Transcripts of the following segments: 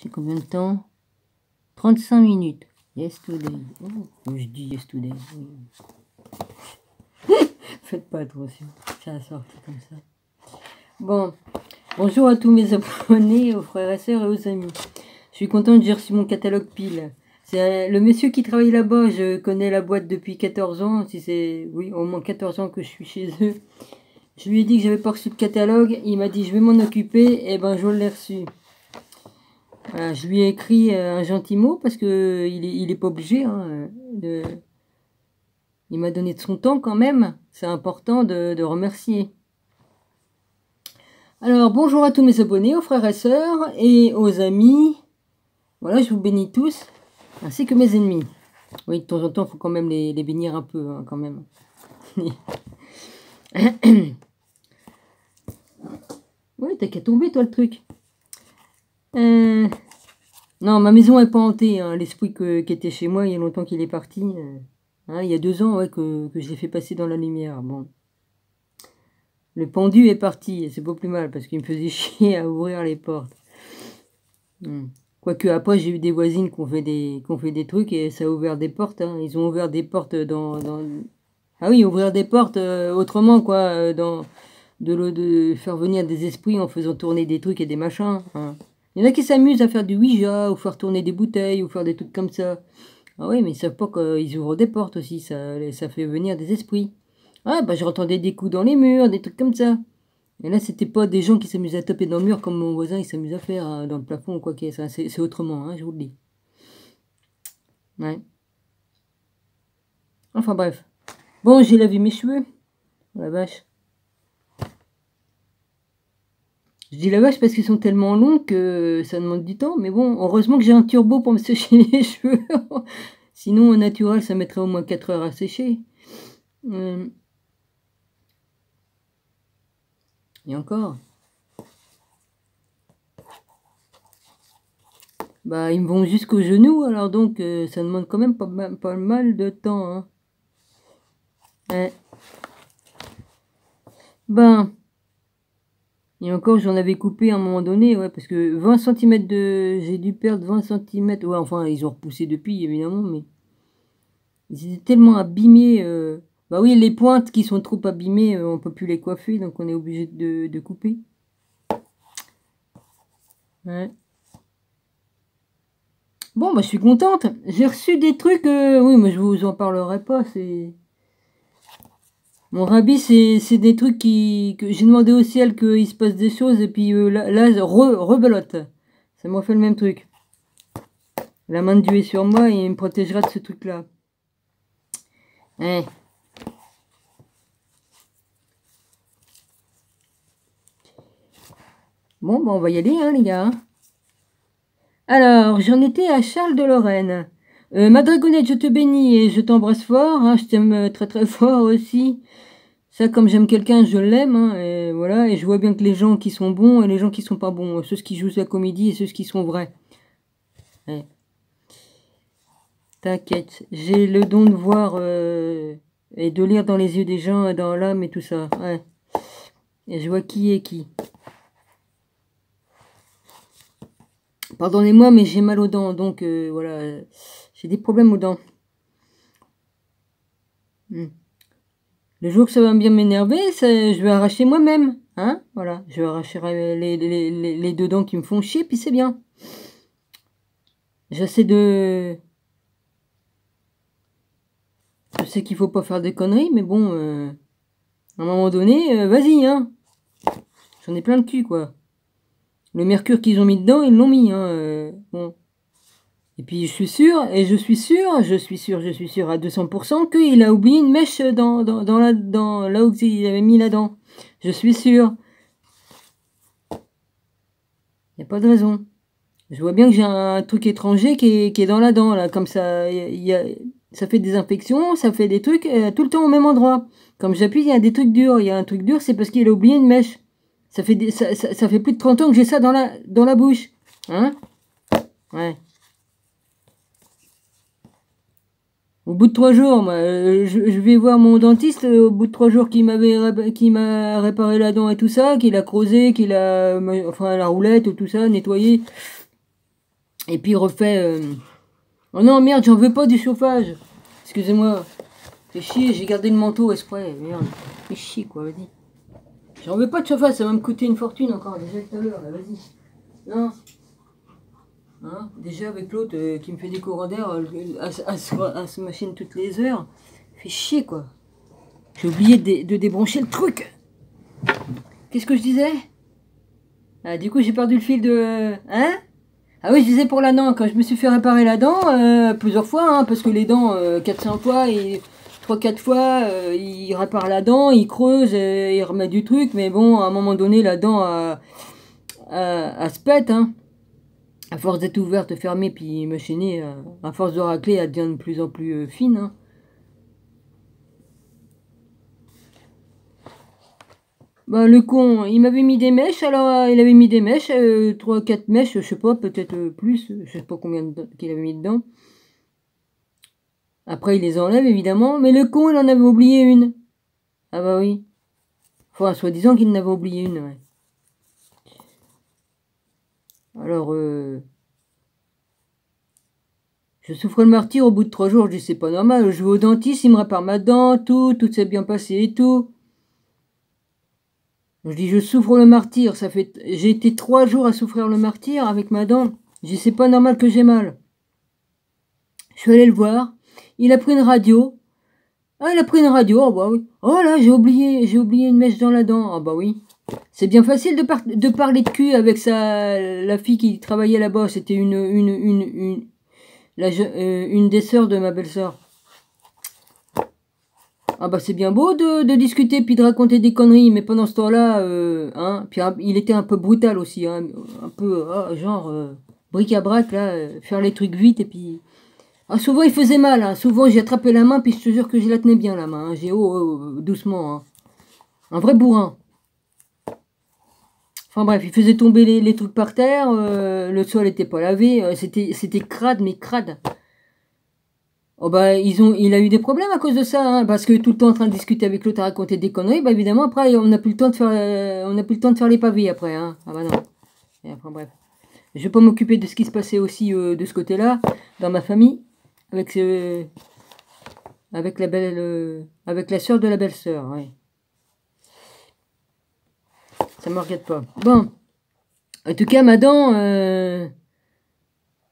J'ai combien de temps? 35 minutes. Yesterday. Oh, je dis yesterday. Faites pas attention. Ça a sorti comme ça. Bon. Bonjour à tous mes abonnés, aux frères et sœurs et aux amis. Je suis contente, j'ai reçu mon catalogue pile. C'est le monsieur qui travaille là-bas, je connais la boîte depuis 14 ans. Si c'est, oui, au moins 14 ans que je suis chez eux. Je lui ai dit que j'avais pas reçu le catalogue. Il m'a dit je vais m'en occuper. Et ben je l'ai reçu. Voilà, je lui ai écrit un gentil mot parce que il est pas obligé. Hein, il m'a donné de son temps quand même. C'est important de remercier. Alors bonjour à tous mes abonnés, aux frères et sœurs et aux amis. Voilà, je vous bénis tous, ainsi que mes ennemis. Oui, de temps en temps, il faut quand même les bénir un peu, hein, quand même. Oui, t'as qu'à tomber, toi, le truc. Non, ma maison est pas hantée. Hein. L'esprit qui était chez moi, il y a longtemps qu'il est parti. Hein, il y a 2 ans, ouais, que je l'ai fait passer dans la lumière. Bon. Le pendu est parti, et c'est pas plus mal, parce qu'il me faisait chier à ouvrir les portes. Quoique après, j'ai eu des voisines qui ont fait des trucs, et ça a ouvert des portes. Hein. Ils ont ouvert des portes dans... Ah oui, ouvrir des portes autrement, quoi, de faire venir des esprits en faisant tourner des trucs et des machins. Hein. Il y en a qui s'amusent à faire du Ouija, ou faire tourner des bouteilles, ou faire des trucs comme ça. Ah oui, mais ils savent pas qu'ils ouvrent des portes aussi, ça fait venir des esprits. Ah, bah j'entendais des coups dans les murs, des trucs comme ça. Et là, c'était pas des gens qui s'amusent à taper dans le mur comme mon voisin, il s'amuse à faire hein, dans le plafond ou quoi qu'il y ait. C'est autrement, hein, je vous le dis. Ouais. Enfin bref. Bon, j'ai lavé mes cheveux. La vache. Je dis la vache parce qu'ils sont tellement longs que ça demande du temps. Mais bon, heureusement que j'ai un turbo pour me sécher les cheveux. Sinon, au naturel, ça mettrait au moins 4 heures à sécher. Et encore. Bah, ils me vont jusqu'aux genoux, alors donc ça demande quand même pas mal de temps. Hein. Ouais. Ben, et encore, j'en avais coupé à un moment donné, ouais, parce que 20 cm j'ai dû perdre 20 cm. Ouais, enfin, ils ont repoussé depuis, évidemment, mais ils étaient tellement abîmés. Bah oui, les pointes qui sont trop abîmées, on peut plus les coiffer, donc on est obligé de couper. Ouais. Bon, bah je suis contente. J'ai reçu des trucs, oui, mais je vous en parlerai pas, c'est... Mon rabis, c'est des trucs que j'ai demandé au ciel qu'il se passe des choses, et puis là rebelote. Ça m'a fait le même truc. La main de Dieu est sur moi et il me protégera de ce truc-là. Hein. Bon, bah on va y aller, hein, les gars. Alors, j'en étais à Charles de Lorraine. Ma dragonette, je te bénis et je t'embrasse fort. Hein, je t'aime très très fort aussi. Ça, comme j'aime quelqu'un, je l'aime. Hein, et voilà, et je vois bien que les gens qui sont bons et les gens qui sont pas bons. Ceux qui jouent la comédie et ceux qui sont vrais. Ouais. T'inquiète, j'ai le don de voir et de lire dans les yeux des gens, dans l'âme et tout ça. Ouais. Et je vois qui est qui. Pardonnez-moi, mais j'ai mal aux dents, donc voilà, j'ai des problèmes aux dents. Le jour que ça va bien m'énerver, je vais arracher moi-même. Hein, voilà, je vais arracher les 2 dents qui me font chier, puis c'est bien. J'essaie de... Je sais qu'il faut pas faire des conneries, mais bon, à un moment donné, vas-y, hein. J'en ai plein le cul, quoi. Le mercure qu'ils ont mis dedans, ils l'ont mis, hein. Bon. Et puis je suis sûr à 200% qu'il a oublié une mèche dans là où il avait mis la dent. Je suis sûr. Il n'y a pas de raison. Je vois bien que j'ai un truc étranger qui est dans la dent, là, comme ça. Ça fait des infections, ça fait des trucs tout le temps au même endroit. Comme j'appuie, il y a des trucs durs. Il y a un truc dur, c'est parce qu'il a oublié une mèche. Ça fait plus de 30 ans que j'ai ça dans la bouche. Hein? Ouais. Au bout de 3 jours, moi, je vais voir mon dentiste. Au bout de 3 jours, qui m'a réparé la dent et tout ça, qu'il a creusé, qu'il a, enfin, la roulette, tout ça, nettoyé. Et puis il refait... Oh non, merde, j'en veux pas du chauffage. Excusez-moi. Fais chier, j'ai gardé le manteau exprès. Merde. Fais chier, quoi, vas-y. J'en veux pas de chauffage, ça va me coûter une fortune encore, déjà tout à l'heure, là, vas-y. Non. Hein, déjà avec l'autre qui me fait des courants d'air à se machine toutes les heures. Fais chier, quoi. J'ai oublié de débrancher le truc. Qu'est-ce que je disais? Ah, du coup, j'ai perdu le fil de... Hein? Ah oui, je disais pour la dent, quand je me suis fait réparer la dent, plusieurs fois, hein, parce que les dents, 400 fois, et 3-4 fois, il répare la dent, il creuse, et il remet du truc, mais bon, à un moment donné, la dent se pète, hein. À force d'être ouverte, fermée, puis machinée, à force de racler, elle devient de plus en plus fine, hein. Bah, le con, il m'avait mis des mèches, alors il avait mis des mèches, 3-4 mèches, je sais pas, peut-être plus, je sais pas combien qu'il avait mis dedans. Après, il les enlève, évidemment, mais le con, il en avait oublié une. Ah bah oui. Enfin, soi-disant qu'il en avait oublié une, ouais. Alors, je souffre le martyre au bout de 3 jours, je dis c'est pas normal, je vais au dentiste, il me répare ma dent, tout s'est bien passé et tout. Je dis, je souffre le martyr, j'ai été 3 jours à souffrir le martyr avec ma dent. Je dis, c'est pas normal que j'ai mal. Je suis allé le voir, il a pris une radio. Ah, il a pris une radio, oh bah oui. Oh là, j'ai oublié une mèche dans la dent, ah bah oui. C'est bien facile de parler de cul avec la fille qui travaillait là-bas, c'était une des sœurs de ma belle-sœur. Ah bah c'est bien beau de discuter puis de raconter des conneries, mais pendant ce temps-là, hein, puis il était un peu brutal aussi, hein, un peu genre bric-à-brac là, faire les trucs vite et puis... Ah, souvent il faisait mal, hein, souvent j'ai attrapé la main puis je te jure que je la tenais bien la main, hein, j'ai doucement, hein. Un vrai bourrin. Enfin bref, il faisait tomber les trucs par terre, le sol était pas lavé, c'était crade mais crade. Oh bah il a eu des problèmes à cause de ça, hein, parce que tout le temps en train de discuter avec l'autre à raconter des conneries, bah évidemment après on n'a plus le temps de faire les pavés après, hein. Ah bah non. Et enfin bref. Je vais pas m'occuper de ce qui se passait aussi de ce côté-là, dans ma famille, avec avec la sœur de la belle-sœur, ouais. Ça me regarde pas. Bon. En tout cas, ma dent,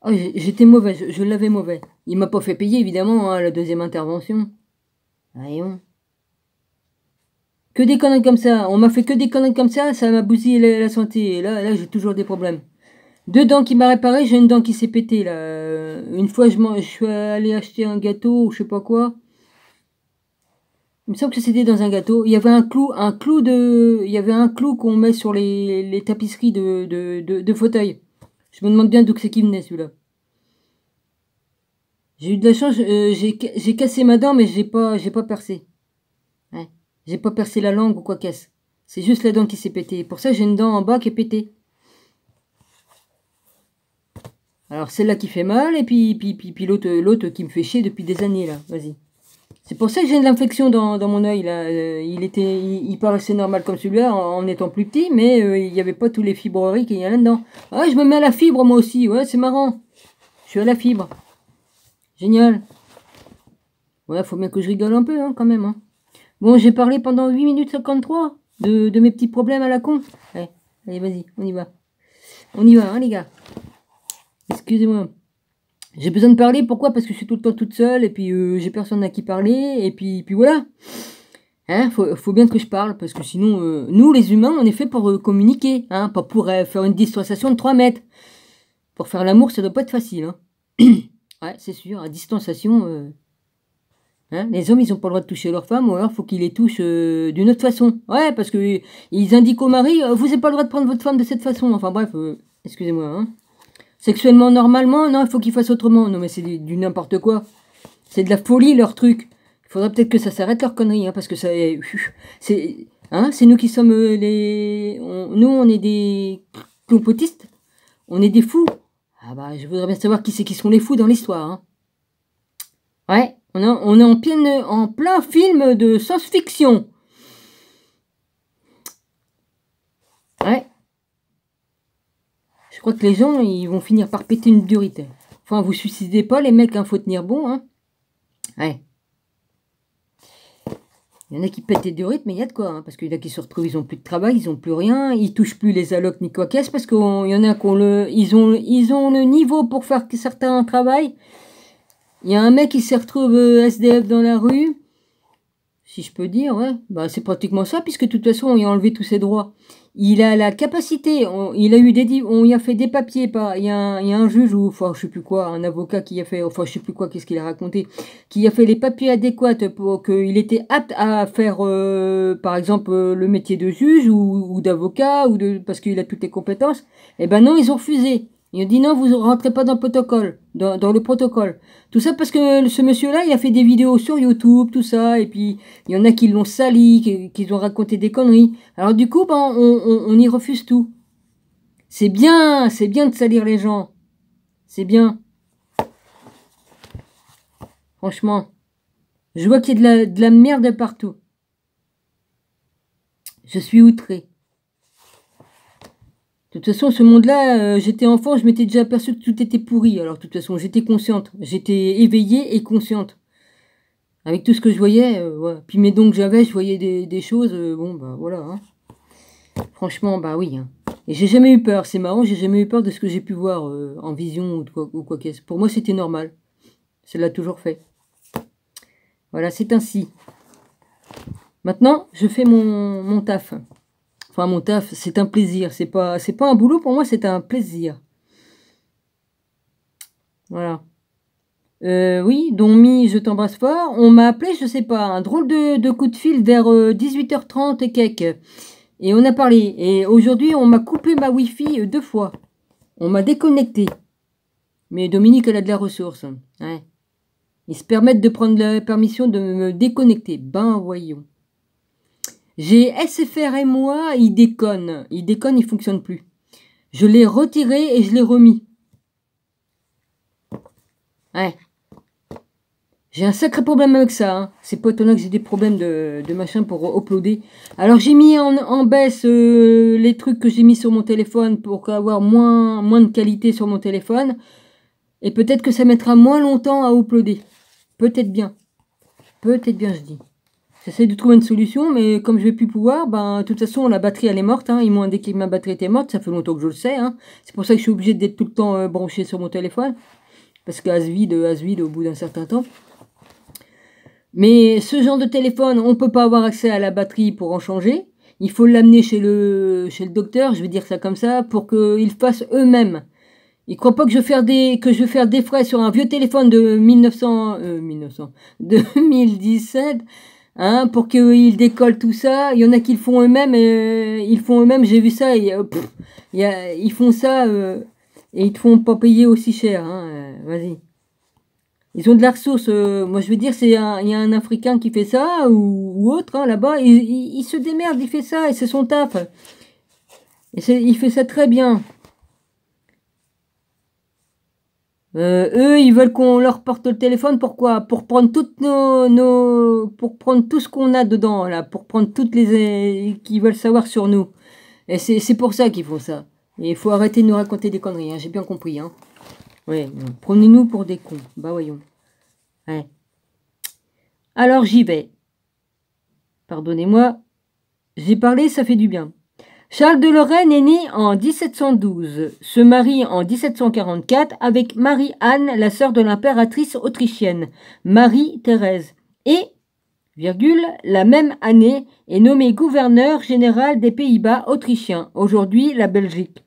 oh, j'étais mauvais, je l'avais mauvais. Il m'a pas fait payer, évidemment, hein, la deuxième intervention. Voyons. Que des conneries comme ça. On m'a fait que des conneries comme ça m'a bousillé la santé. Et là j'ai toujours des problèmes. 2 dents qui m'a réparé, j'ai une dent qui s'est pétée, là. Une fois, je suis allé acheter un gâteau, ou je sais pas quoi. Il me semble que c'était dans un gâteau. Il y avait il y avait un clou qu'on met sur les tapisseries de fauteuils. Je me demande bien d'où c'est qui venait, celui-là. J'ai eu de la chance, j'ai cassé ma dent, mais j'ai pas percé. Ouais. J'ai pas percé la langue ou quoi qu'est-ce. C'est juste la dent qui s'est pétée. Pour ça, j'ai une dent en bas qui est pétée. Alors, celle-là qui fait mal, et puis l'autre qui me fait chier depuis des années, là. Vas-y. C'est pour ça que j'ai de l'infection dans mon œil, là. Il paraissait normal comme celui-là, en étant plus petit, mais il n'y avait pas tous les fibreries qu'il y a là-dedans. Ah, je me mets à la fibre, moi aussi. Ouais, c'est marrant. Je suis à la fibre. Génial. Ouais, faut bien que je rigole un peu, hein, quand même, hein. Bon, j'ai parlé pendant 8 minutes 53 de mes petits problèmes à la con. Ouais, allez, vas-y, on y va. On y va, hein, les gars. Excusez-moi. J'ai besoin de parler, pourquoi? Parce que je suis tout le temps toute seule, et puis j'ai personne à qui parler, et puis voilà. Hein, faut bien que je parle, parce que sinon, nous, les humains, on est fait pour communiquer, hein, pas pour faire une distanciation de 3 mètres. Pour faire l'amour, ça doit pas être facile, hein. Ouais, c'est sûr, à distanciation... Hein, les hommes, ils n'ont pas le droit de toucher leur femme, ou alors faut qu'ils les touchent d'une autre façon. Ouais, parce que ils indiquent au mari, vous n'avez pas le droit de prendre votre femme de cette façon. Enfin bref, excusez-moi. Hein. Sexuellement, normalement, non, il faut qu'ils fassent autrement. Non, mais c'est du n'importe quoi. C'est de la folie, leur truc. Il faudrait peut-être que ça s'arrête leur connerie, hein, parce que ça... c'est nous qui sommes nous, on est des complotistes. On est des fous. Ah bah, je voudrais bien savoir qui c'est qui sont les fous dans l'histoire. Hein. Ouais. On est en plein film de science-fiction. Je crois que les gens, ils vont finir par péter une durite. Enfin, vous suicidez pas, les mecs, hein, faut tenir bon, hein. Ouais. Il y en a qui pètent des durites, mais il y a de quoi, hein, parce qu'il y en a qui se retrouvent, ils ont plus de travail, ils ont plus rien, ils touchent plus les allocs ni quoi qu'est-ce, parce qu'il y en a qui ont ils ont le niveau pour faire certains travail. Il y a un mec qui se retrouve SDF dans la rue, si je peux dire, ouais, bah c'est pratiquement ça, puisque de toute façon, on lui a enlevé tous ses droits. Il a la capacité, il a eu on y a fait des papiers, il y a un juge, ou enfin je sais plus quoi, un avocat qui a fait, enfin je sais plus quoi, qu'est-ce qu'il a raconté, qui a fait les papiers adéquats pour qu'il était apte à faire, par exemple, le métier de juge ou d'avocat, parce qu'il a toutes les compétences. Eh ben non, ils ont refusé. Ils ont dit non, vous rentrez pas dans le protocole, dans le protocole. Tout ça parce que ce monsieur-là, il a fait des vidéos sur YouTube, tout ça, et puis il y en a qui l'ont sali, qui ont raconté des conneries. Alors du coup, ben, on y refuse tout. C'est bien de salir les gens. C'est bien. Franchement. Je vois qu'il y a de la merde partout. Je suis outré. De toute façon, ce monde-là, j'étais enfant, je m'étais déjà aperçu que tout était pourri. Alors, de toute façon, j'étais consciente. J'étais éveillée et consciente. Avec tout ce que je voyais, ouais. Puis mes dons que j'avais, je voyais des choses, bon, bah voilà. Hein. Franchement, bah oui. Hein. Et j'ai jamais eu peur, c'est marrant, j'ai jamais eu peur de ce que j'ai pu voir en vision ou quoi qu'est-ce. Pour moi, c'était normal. Ça l'a toujours fait. Voilà, c'est ainsi. Maintenant, je fais mon taf. Enfin, mon taf, c'est un plaisir. C'est pas un boulot pour moi, c'est un plaisir. Voilà. Oui, Donmi, je t'embrasse fort. On m'a appelé, je sais pas, un drôle de coup de fil vers 18h30 et quelques. Et on a parlé. Et aujourd'hui, on m'a coupé ma Wi-Fi 2 fois. On m'a déconnecté. Mais Dominique, elle a de la ressource. Ouais. Ils se permettent de prendre la permission de me déconnecter. Ben, voyons. J'ai SFR et moi, il déconne. Il déconne, il fonctionne plus. Je l'ai retiré et je l'ai remis. Ouais. J'ai un sacré problème avec ça. Hein. C'est pas étonnant que j'ai des problèmes de machin pour uploader. Alors j'ai mis en baisse les trucs que j'ai mis sur mon téléphone pour avoir moins de qualité sur mon téléphone. Et peut-être que ça mettra moins longtemps à uploader. Peut-être bien. Peut-être bien, je dis. J'essaie de trouver une solution, mais comme je vais plus pouvoir, ben, de toute façon, la batterie, elle est morte. Hein. Ils m'ont indiqué que ma batterie était morte. Ça fait longtemps que je le sais. Hein. C'est pour ça que je suis obligé d'être tout le temps branché sur mon téléphone. Parce qu'à ce vide au bout d'un certain temps. Mais ce genre de téléphone, on ne peut pas avoir accès à la batterie pour en changer. Il faut l'amener chez le docteur, je vais dire ça comme ça, pour qu'ils fassent eux-mêmes. Ils ne croient pas que je vais faire des frais sur un vieux téléphone de 2017, hein, pour qu'ils décollent tout ça. Il y en a qui le font eux-mêmes, j'ai vu ça, et, ils font ça, et ils te font pas payer aussi cher, hein, vas-y. Ils ont de la ressource, moi je veux dire, il y a un Africain qui fait ça, ou autre, hein, là-bas, il se démerde, il fait ça, et c'est son taf. Et il fait ça très bien. Eux, ils veulent qu'on leur porte le téléphone, pourquoi? Pour prendre toutes pour prendre tout ce qu'on a dedans, là, pour prendre toutes les qu'ils veulent savoir sur nous. Et c'est pour ça qu'ils font ça. Et il faut arrêter de nous raconter des conneries, hein, j'ai bien compris, hein. Ouais, prenez-nous pour des cons, bah voyons. Ouais. Alors j'y vais. Pardonnez-moi, j'ai parlé, ça fait du bien. Charles de Lorraine est né en 1712, se marie en 1744 avec Marie-Anne, la sœur de l'impératrice autrichienne, Marie-Thérèse, et, la même année, est nommé gouverneur général des Pays-Bas autrichiens, aujourd'hui la Belgique,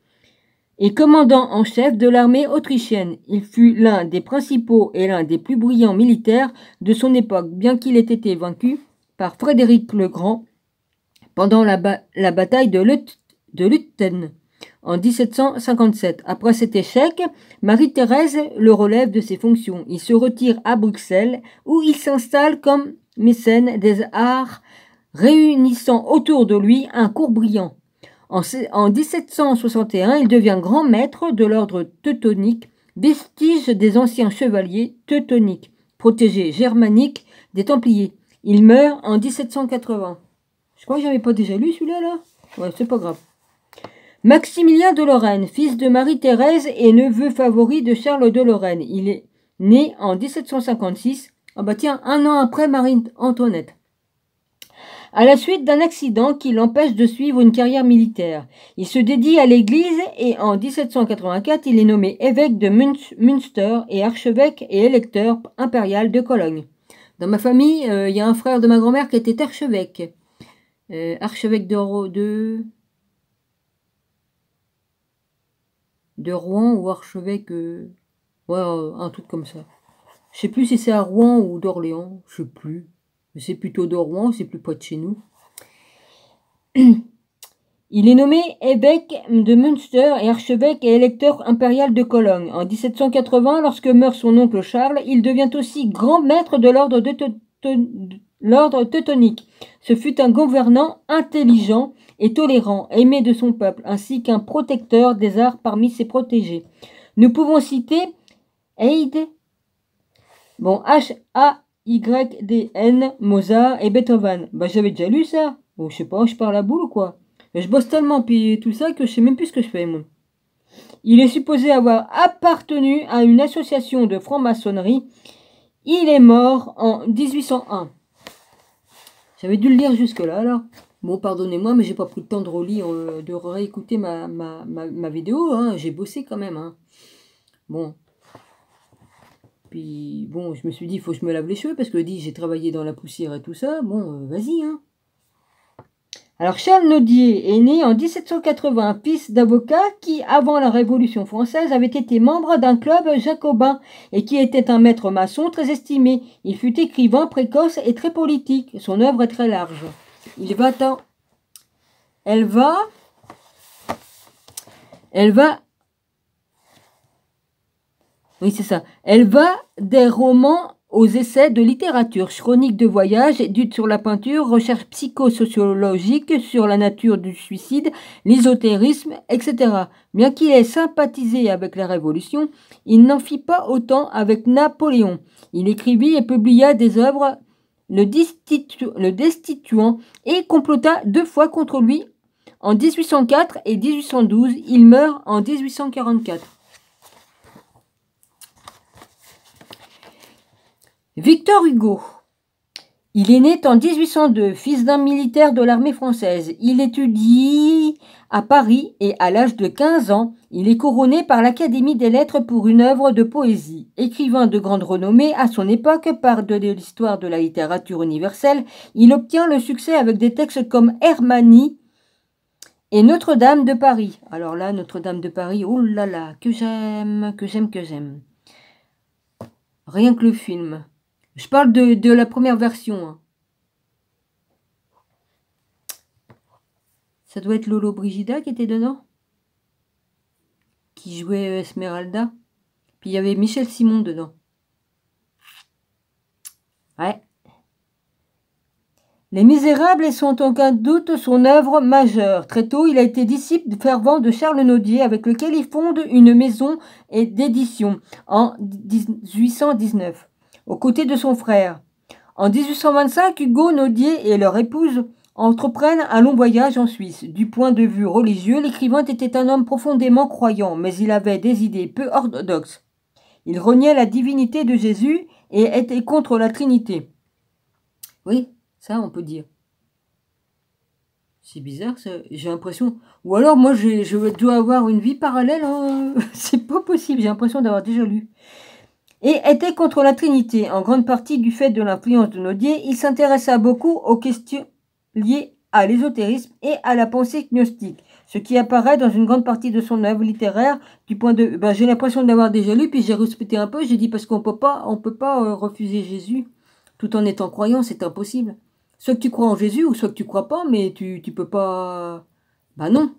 et commandant en chef de l'armée autrichienne. Il fut l'un des principaux et l'un des plus brillants militaires de son époque, bien qu'il ait été vaincu par Frédéric le Grand, pendant la bataille de Lutzen en 1757. Après cet échec, Marie-Thérèse le relève de ses fonctions. Il se retire à Bruxelles où il s'installe comme mécène des arts, réunissant autour de lui un cours brillant. En 1761, il devient grand maître de l'ordre teutonique, vestige des anciens chevaliers teutoniques, protégés germaniques des Templiers. Il meurt en 1780. Je crois que j'avais pas déjà lu celui-là, là. Ouais, c'est pas grave. Maximilien de Lorraine, fils de Marie-Thérèse et neveu favori de Charles de Lorraine. Il est né en 1756, ah bah tiens, un an après Marie-Antoinette. À la suite d'un accident qui l'empêche de suivre une carrière militaire. Il se dédie à l'Église et en 1784, il est nommé évêque de Münster et archevêque et électeur impérial de Cologne. Dans ma famille, il y a un frère de ma grand-mère qui était archevêque. Archevêque de Rouen ou archevêque... ouais, un truc comme ça. Je sais plus si c'est à Rouen ou d'Orléans, je sais plus. Mais c'est plutôt de Rouen, c'est plus près de chez nous. Il est nommé évêque de Münster et archevêque et électeur impérial de Cologne. En 1780, lorsque meurt son oncle Charles, il devient aussi grand maître de l'ordre teutonique. Ce fut un gouvernant intelligent et tolérant, aimé de son peuple, ainsi qu'un protecteur des arts parmi ses protégés. Nous pouvons citer Haydn, H-A-Y-D-N, Mozart et Beethoven. Bah, j'avais déjà lu ça. Bon, je sais pas, je parle à boule ou quoi. Mais je bosse tellement, puis tout ça, que je sais même plus ce que je fais, moi. Il est supposé avoir appartenu à une association de franc-maçonnerie. Il est mort en 1801. J'avais dû le lire jusque-là, alors. Bon, pardonnez-moi, mais j'ai pas pris le temps de relire, de réécouter ma vidéo, hein. J'ai bossé quand même, hein. Bon. Puis, bon, je me suis dit, il faut que je me lave les cheveux, parce que j'ai travaillé dans la poussière et tout ça. Bon, vas-y, hein. Alors, Charles Nodier est né en 1780, fils d'avocat qui, avant la Révolution française, avait été membre d'un club jacobin et qui était un maître maçon très estimé. Il fut écrivain précoce et très politique. Son œuvre est très large. Il va tant... Elle va... Oui, c'est ça. Elle va des romans aux essais de littérature, chroniques de voyage, études sur la peinture, recherches psychosociologiques sur la nature du suicide, l'ésotérisme, etc. Bien qu'il ait sympathisé avec la Révolution, il n'en fit pas autant avec Napoléon. Il écrivit et publia des œuvres le destituant et complota 2 fois contre lui en 1804 et 1812. Il meurt en 1844. Victor Hugo. Il est né en 1802, fils d'un militaire de l'armée française. Il étudie à Paris et à l'âge de 15 ans, il est couronné par l'Académie des Lettres pour une œuvre de poésie. Écrivain de grande renommée à son époque par de l'histoire de la littérature universelle, il obtient le succès avec des textes comme Hermanie et Notre-Dame de Paris. Alors là, Notre-Dame de Paris, oh là là, que j'aime. Rien que le film. Je parle de la première version. Hein. Ça doit être Lolo Brigida qui était dedans. Qui jouait Esmeralda. Puis il y avait Michel Simon dedans. Ouais. Les Misérables sont sans aucun doute son œuvre majeure. Très tôt, il a été disciple fervent de Charles Nodier, avec lequel il fonde une maison d'édition en 1819. Aux côtés de son frère. En 1825, Hugo Nodier et leur épouse entreprennent un long voyage en Suisse. Du point de vue religieux, l'écrivain était un homme profondément croyant, mais il avait des idées peu orthodoxes. Il reniait la divinité de Jésus et était contre la Trinité. Oui, ça on peut dire. C'est bizarre, ça. J'ai l'impression... Ou alors, moi, je dois avoir une vie parallèle. Hein. C'est pas possible, j'ai l'impression d'avoir déjà lu. Et était contre la Trinité, en grande partie du fait de l'influence de Nodier. Il s'intéressa beaucoup aux questions liées à l'ésotérisme et à la pensée gnostique, ce qui apparaît dans une grande partie de son œuvre littéraire du point de... j'ai l'impression d'avoir déjà lu, puis j'ai respecté un peu, j'ai dit parce qu'on peut pas refuser Jésus tout en étant croyant, c'est impossible. Soit que tu crois en Jésus, ou soit que tu crois pas, mais tu peux pas... non.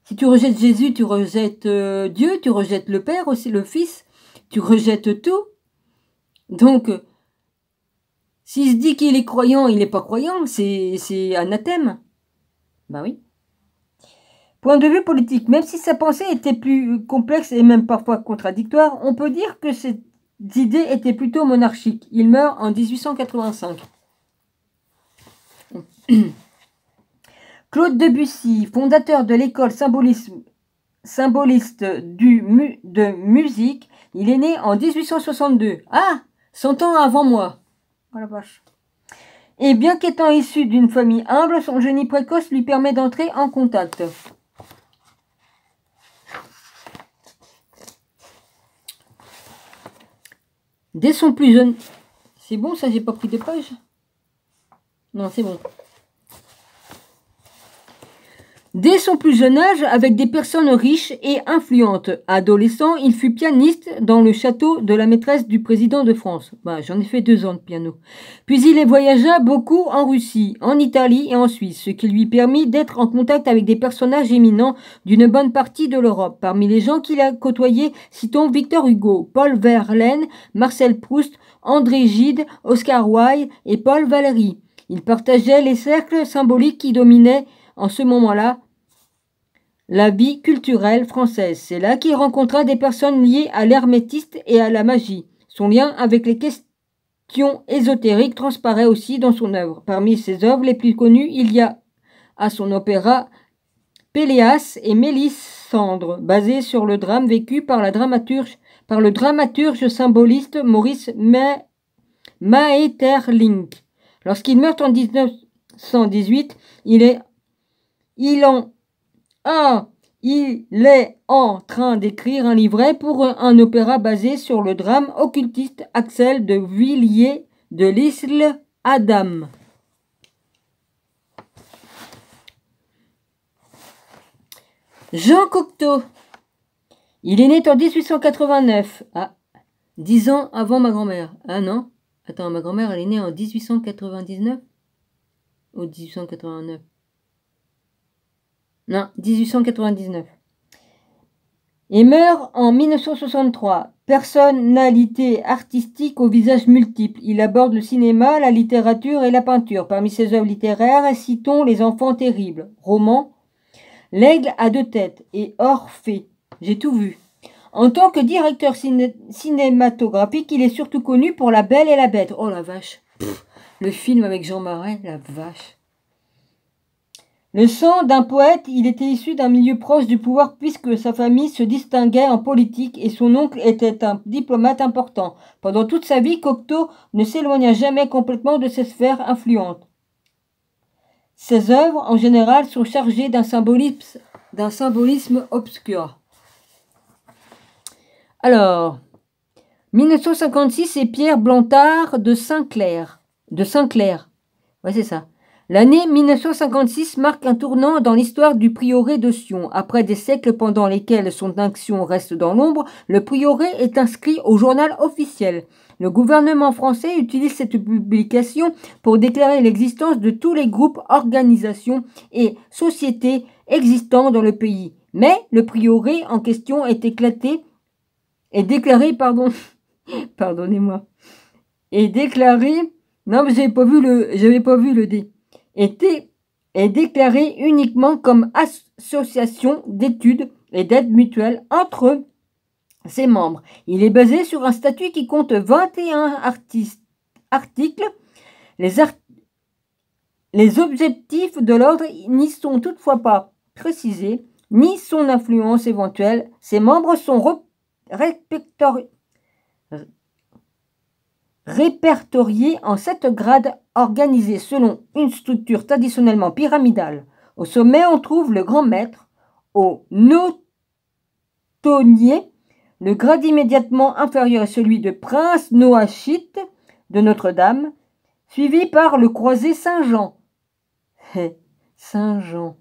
Si tu rejettes Jésus, tu rejettes Dieu, tu rejettes le Père aussi, le Fils, tu rejettes tout. Donc, s'il se dit qu'il est croyant, il n'est pas croyant, c'est anathème. Oui. Point de vue politique, même si sa pensée était plus complexe et même parfois contradictoire, on peut dire que ses idées étaient plutôt monarchiques. Il meurt en 1885. Claude Debussy, fondateur de l'école symboliste de musique, il est né en 1862. Ah, 100 ans avant moi. Oh la vache. Et bien qu'étant issu d'une famille humble, son génie précoce lui permet d'entrer en contact. Dès son plus jeune... C'est bon ça, j'ai pas pris de page? Non, c'est bon. Dès son plus jeune âge, avec des personnes riches et influentes. Adolescent, il fut pianiste dans le château de la maîtresse du président de France. Bah, j'en ai fait 2 ans de piano. Puis il voyagea beaucoup en Russie, en Italie et en Suisse, ce qui lui permit d'être en contact avec des personnages éminents d'une bonne partie de l'Europe. Parmi les gens qu'il a côtoyés, citons Victor Hugo, Paul Verlaine, Marcel Proust, André Gide, Oscar Wilde et Paul Valéry. Il partageait les cercles symboliques qui dominaient en ce moment-là la vie culturelle française. C'est là qu'il rencontra des personnes liées à l'hermétisme et à la magie. Son lien avec les questions ésotériques transparaît aussi dans son œuvre. Parmi ses œuvres les plus connues, il y a à son opéra Péléas et Mélissandre, basé sur le drame vécu par le dramaturge symboliste Maurice Maeterlinck. Lorsqu'il meurt en 1918, il est en train d'écrire un livret pour un opéra basé sur le drame occultiste Axel de Villiers de l'Isle Adam. Jean Cocteau. Il est né en 1889. Ah, 10 ans avant ma grand-mère. Ah non. Attends, ma grand-mère, elle est née en 1899 ou 1889? Non, 1899. Et meurt en 1963. Personnalité artistique au visage multiple. Il aborde le cinéma, la littérature et la peinture. Parmi ses œuvres littéraires, citons Les Enfants terribles, roman, L'Aigle à 2 têtes et Orphée. J'ai tout vu. En tant que directeur cinématographique, il est surtout connu pour La Belle et la Bête. Oh la vache. Le film avec Jean Marais, la vache. Le sang d'un poète, il était issu d'un milieu proche du pouvoir puisque sa famille se distinguait en politique et son oncle était un diplomate important. Pendant toute sa vie, Cocteau ne s'éloigna jamais complètement de ses sphères influentes. Ses œuvres, en général, sont chargées d'un symbolisme obscur. Alors, 1956, c'est Pierre Blanchard de Saint-Clair. Ouais, c'est ça. L'année 1956 marque un tournant dans l'histoire du prieuré de Sion. Après des siècles pendant lesquels son action reste dans l'ombre, le prieuré est inscrit au journal officiel. Le gouvernement français utilise cette publication pour déclarer l'existence de tous les groupes, organisations et sociétés existant dans le pays. Mais le prieuré en question est déclaré, non mais j'avais pas vu le D. Est déclaré uniquement comme association d'études et d'aide mutuelle entre ses membres. Il est basé sur un statut qui compte 21 articles. Les objectifs de l'ordre n'y sont toutefois pas précisés, ni son influence éventuelle. Ses membres sont répertoriés en 7 grades organisés selon une structure traditionnellement pyramidale. Au sommet, on trouve le grand maître, au notonnier. Le grade immédiatement inférieur est celui de prince Noachite de Notre-Dame, suivi par le croisé Saint-Jean. Saint-Jean.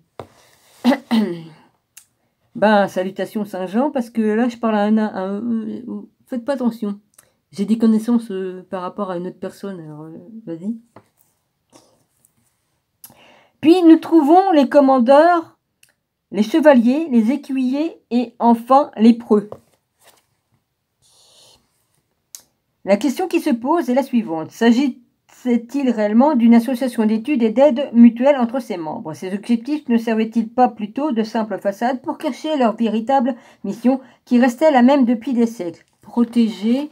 Ben, salutations Saint-Jean, parce que là, je parle à un faites pas attention. J'ai des connaissances par rapport à une autre personne, alors vas-y. Puis nous trouvons les commandeurs, les chevaliers, les écuyers et enfin les preux. La question qui se pose est la suivante. S'agit-il réellement d'une association d'études et d'aide mutuelle entre ses membres? Ces objectifs ne servaient-ils pas plutôt de simple façade pour cacher leur véritable mission qui restait la même depuis des siècles? Protéger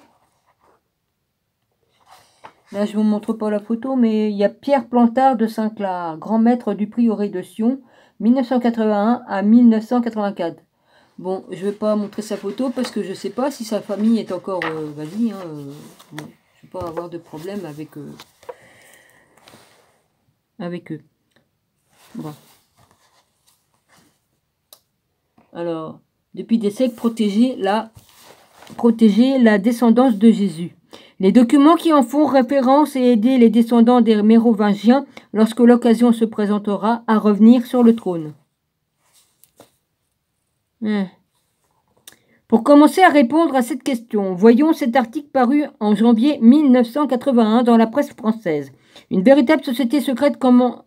Là, je vous montre pas la photo, mais il y a Pierre Plantard de Saint-Clar, grand maître du prieuré de Sion, 1981 à 1984. Bon, je vais pas montrer sa photo parce que je sais pas si sa famille est encore... Vas-y, hein, bon, je vais pas avoir de problème avec eux. Bon. Alors, depuis des siècles, protéger la descendance de Jésus. Les documents qui en font référence et aider les descendants des Mérovingiens, lorsque l'occasion se présentera, à revenir sur le trône. Pour commencer à répondre à cette question, voyons cet article paru en janvier 1981 dans la presse française. Une véritable société secrète comptant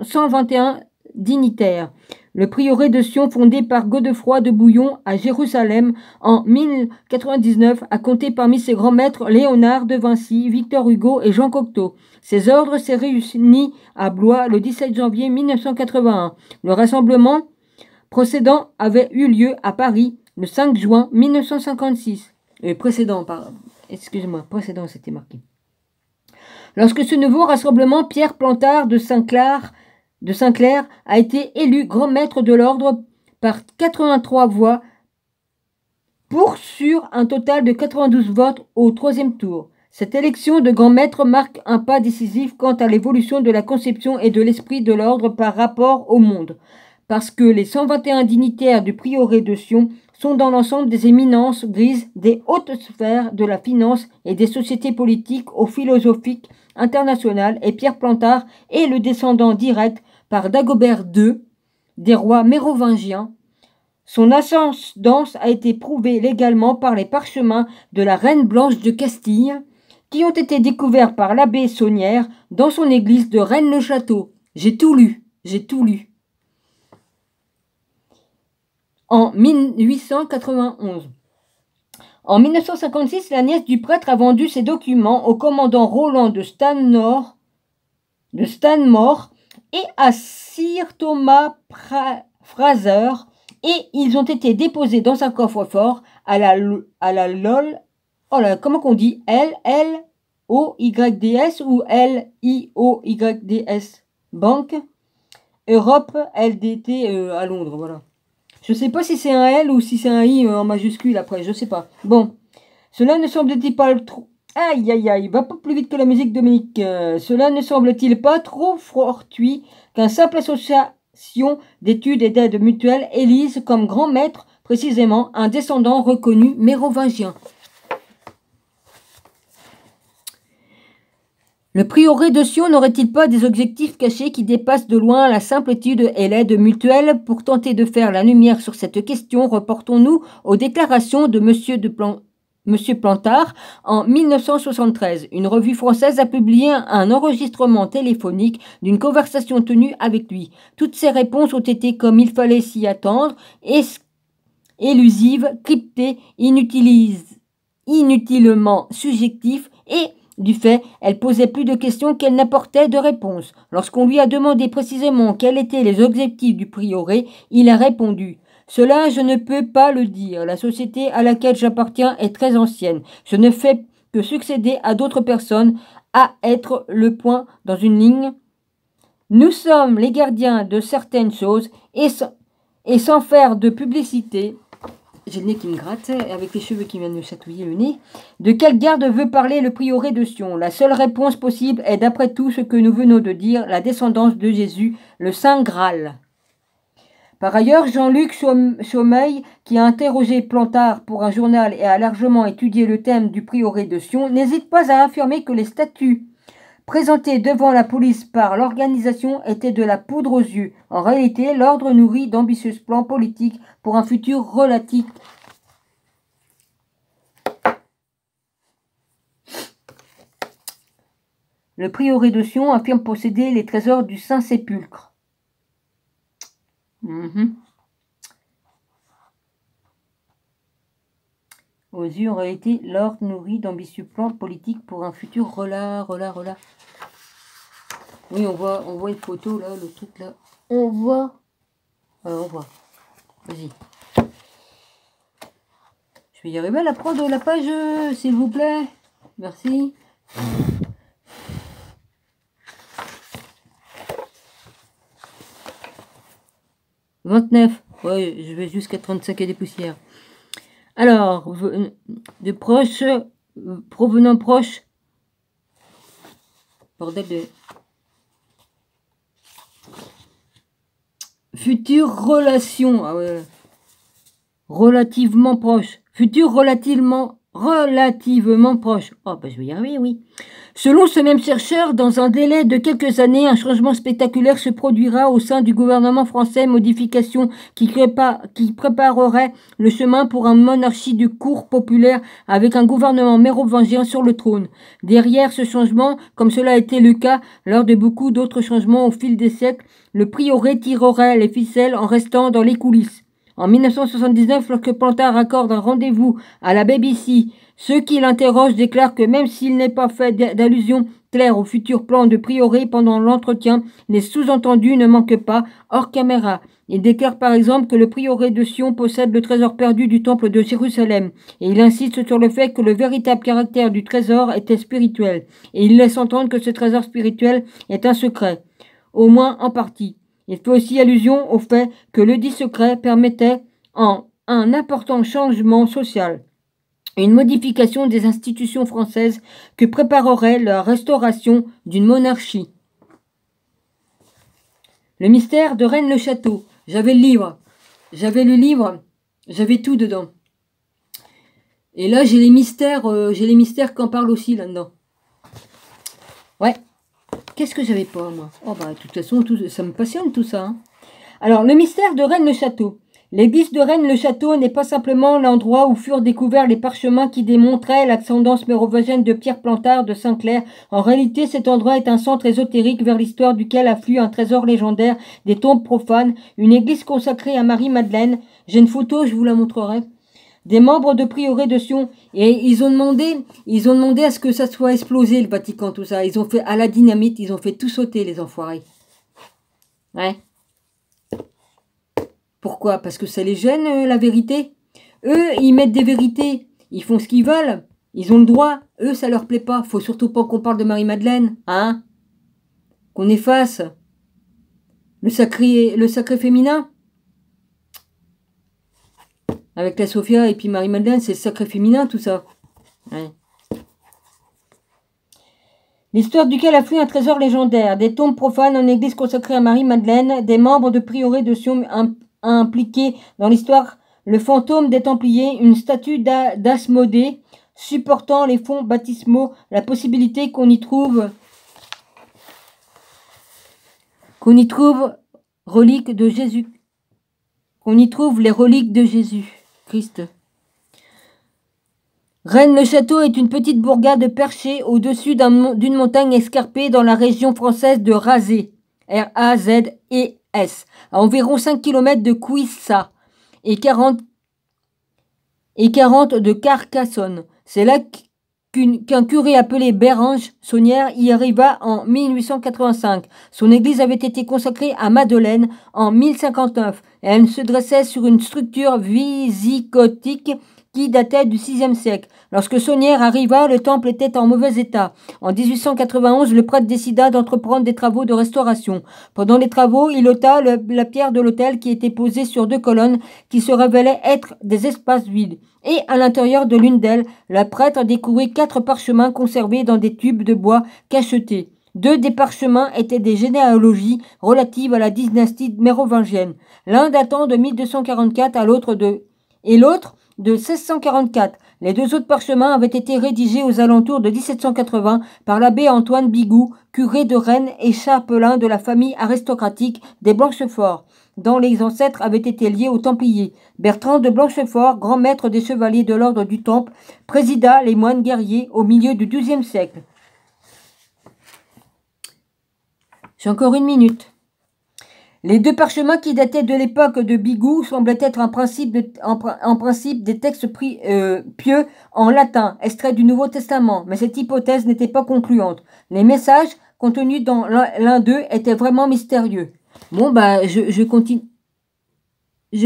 121 dignitaires. Le prieuré de Sion, fondé par Godefroy de Bouillon à Jérusalem en 1099, a compté parmi ses grands maîtres Léonard de Vinci, Victor Hugo et Jean Cocteau. Ces ordres s'est réuni à Blois le 17 janvier 1981. Le rassemblement précédent avait eu lieu à Paris le 5 juin 1956. Précédent, c'était marqué. Lorsque ce nouveau rassemblement, Pierre Plantard de Saint-Clair a été élu grand maître de l'ordre par 83 voix sur un total de 92 votes au troisième tour. Cette élection de grand maître marque un pas décisif quant à l'évolution de la conception et de l'esprit de l'ordre par rapport au monde, parce que les 121 dignitaires du prieuré de Sion sont dans l'ensemble des éminences grises des hautes sphères de la finance et des sociétés politiques ou philosophiques internationales, et Pierre Plantard est le descendant direct par Dagobert II des rois mérovingiens. Son ascendance a été prouvée légalement par les parchemins de la reine Blanche de Castille, qui ont été découverts par l'abbé Saunière dans son église de Rennes-le-Château. J'ai tout lu. En 1891. En 1956, la nièce du prêtre a vendu ses documents au commandant Roland de Stanmore et à Sir Thomas Fraser, et ils ont été déposés dans un coffre-fort à la LOL, comment qu'on dit, LLOYDS ou LIOYDS Banque Europe LDT à Londres, voilà. Je sais pas si c'est un L ou si c'est un I en majuscule après, je sais pas. Bon, cela ne semble-t-il pas trop... Aïe, va pas plus vite que la musique, Dominique. Cela ne semble-t-il pas trop fortuit qu'un simple association d'études et d'aide mutuelle élise comme grand maître, précisément, un descendant reconnu mérovingien. Le prieuré de Sion n'aurait-il pas des objectifs cachés qui dépassent de loin la simple étude et l'aide mutuelle? Pour tenter de faire la lumière sur cette question, reportons-nous aux déclarations de Monsieur Plantard en 1973. Une revue française a publié un enregistrement téléphonique d'une conversation tenue avec lui. Toutes ses réponses ont été, comme il fallait s'y attendre, élusives, cryptées, inutilement subjectives et... Du fait, elle posait plus de questions qu'elle n'apportait de réponses. Lorsqu'on lui a demandé précisément quels étaient les objectifs du prieuré, il a répondu « Cela, je ne peux pas le dire. La société à laquelle j'appartiens est très ancienne. Je ne fais que succéder à d'autres personnes, à être le point dans une ligne. Nous sommes les gardiens de certaines choses et sans faire de publicité... » J'ai le nez qui me gratte, avec les cheveux qui viennent me chatouiller le nez. De quelle garde veut parler le prieuré de Sion? La seule réponse possible est, d'après tout ce que nous venons de dire, la descendance de Jésus, le Saint Graal. Par ailleurs, Jean-Luc Chaumeil, qui a interrogé Plantard pour un journal et a largement étudié le thème du prieuré de Sion, n'hésite pas à affirmer que les statuts présentés devant la police par l'organisation étaient de la poudre aux yeux. En réalité, l'ordre nourrit d'ambitieux plans politiques pour un futur relatif. Le prieuré de Sion affirme posséder les trésors du Saint-Sépulcre. Aux yeux, en réalité, l'ordre nourrit d'ambitieux plans politiques pour un futur relatif. Oui, on voit une photo là, le truc là. On voit. Vas-y. Je vais y arriver à la prendre la page, s'il vous plaît. Merci. 29. Ouais, je vais jusqu'à 35 et des poussières. Alors, de proches, provenant proche. Bordel de... Future relation. Ah ouais. Relativement proche. Futur relativement proche. Oh, bah je vais y arriver, oui. Selon ce même chercheur, dans un délai de quelques années, un changement spectaculaire se produira au sein du gouvernement français, modification qui préparerait le chemin pour une monarchie de cour populaire avec un gouvernement mérovingien sur le trône. Derrière ce changement, comme cela a été le cas lors de beaucoup d'autres changements au fil des siècles, le prieuré tirerait les ficelles en restant dans les coulisses. En 1979, lorsque Plantard accorde un rendez-vous à la BBC, ceux qui l'interrogent déclarent que même s'il n'est pas fait d'allusion claire au futur plan de prieuré pendant l'entretien, les sous-entendus ne manquent pas, hors caméra. Il déclare par exemple que le prieuré de Sion possède le trésor perdu du temple de Jérusalem, et il insiste sur le fait que le véritable caractère du trésor était spirituel, et il laisse entendre que ce trésor spirituel est un secret, au moins en partie. Il fait aussi allusion au fait que le dit secret permettait un important changement social, une modification des institutions françaises que préparerait la restauration d'une monarchie. Le mystère de Rennes-le-Château. J'avais le livre. J'avais tout dedans. Et là, j'ai les mystères qu'en parle aussi là-dedans. Ouais. Qu'est-ce que j'avais pas, moi? Oh, bah, de toute façon, ça me passionne tout ça. Hein. Alors, le mystère de Rennes-le-Château. L'église de Rennes-le-Château n'est pas simplement l'endroit où furent découverts les parchemins qui démontraient l'ascendance mérovingienne de Pierre Plantard de Saint-Clair. En réalité, cet endroit est un centre ésotérique vers l'histoire duquel afflue un trésor légendaire, des tombes profanes, une église consacrée à Marie-Madeleine. J'ai une photo, je vous la montrerai. Des membres de prieuré de Sion, et ils ont demandé à ce que ça soit explosé, le Vatican, tout ça. Ils ont fait à la dynamite, ils ont fait tout sauter, les enfoirés. Ouais. Pourquoi? Parce que ça les gêne, la vérité. Eux, ils mettent des vérités. Ils font ce qu'ils veulent. Ils ont le droit. Eux, ça leur plaît pas. Faut surtout pas qu'on parle de Marie-Madeleine. Hein? Qu'on efface le sacré féminin. Avec la Sophia et puis Marie-Madeleine, c'est le sacré féminin, tout ça. Ouais. L'histoire duquel afflue un trésor légendaire, des tombes profanes en église consacrée à Marie-Madeleine, des membres de prieuré de Sion impliqués dans l'histoire, le fantôme des Templiers, une statue d'Asmodée supportant les fonds baptismaux, la possibilité qu'on y trouve reliques de Jésus, qu'on y trouve les reliques de Jésus Christ. Rennes-le-Château est une petite bourgade perchée au-dessus d'une montagne escarpée dans la région française de Razès, R-A-Z-E-S, à environ 5 km de Couissat et 40 de Carcassonne. C'est là qu'un curé appelé Bérange Saunière y arriva en 1885. Son église avait été consacrée à Madeleine en 1059 et elle se dressait sur une structure visigotique qui datait du VIe siècle. Lorsque Saunière arriva, le temple était en mauvais état. En 1891, le prêtre décida d'entreprendre des travaux de restauration. Pendant les travaux, il ôta la pierre de l'autel qui était posée sur 2 colonnes qui se révélaient être des espaces vides. Et à l'intérieur de l'une d'elles, le prêtre découvrit 4 parchemins conservés dans des tubes de bois cachetés. 2 des parchemins étaient des généalogies relatives à la dynastie mérovingienne, l'un datant de 1244 et l'autre de 1644. Les 2 autres parchemins avaient été rédigés aux alentours de 1780 par l'abbé Antoine Bigoud, curé de Rennes et chapelain de la famille aristocratique des Blanchefort, dont les ancêtres avaient été liés aux Templiers. Bertrand de Blanchefort, grand maître des chevaliers de l'ordre du Temple, présida les moines guerriers au milieu du XIIe siècle. J'ai encore 1 minute. Les 2 parchemins qui dataient de l'époque de Bigoud semblaient être en principe des textes pieux en latin, extraits du Nouveau Testament, mais cette hypothèse n'était pas concluante. Les messages contenus dans l'un d'eux étaient vraiment mystérieux. Bon, bah, je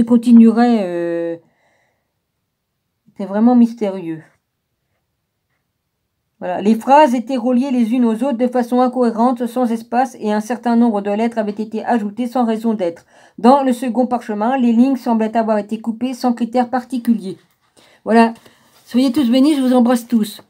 continuerai. C'est vraiment mystérieux. Voilà. Les phrases étaient reliées les unes aux autres de façon incohérente, sans espace, et un certain nombre de lettres avaient été ajoutées sans raison d'être. Dans le second parchemin, les lignes semblaient avoir été coupées sans critère particulier. Voilà. Soyez tous bénis, je vous embrasse tous.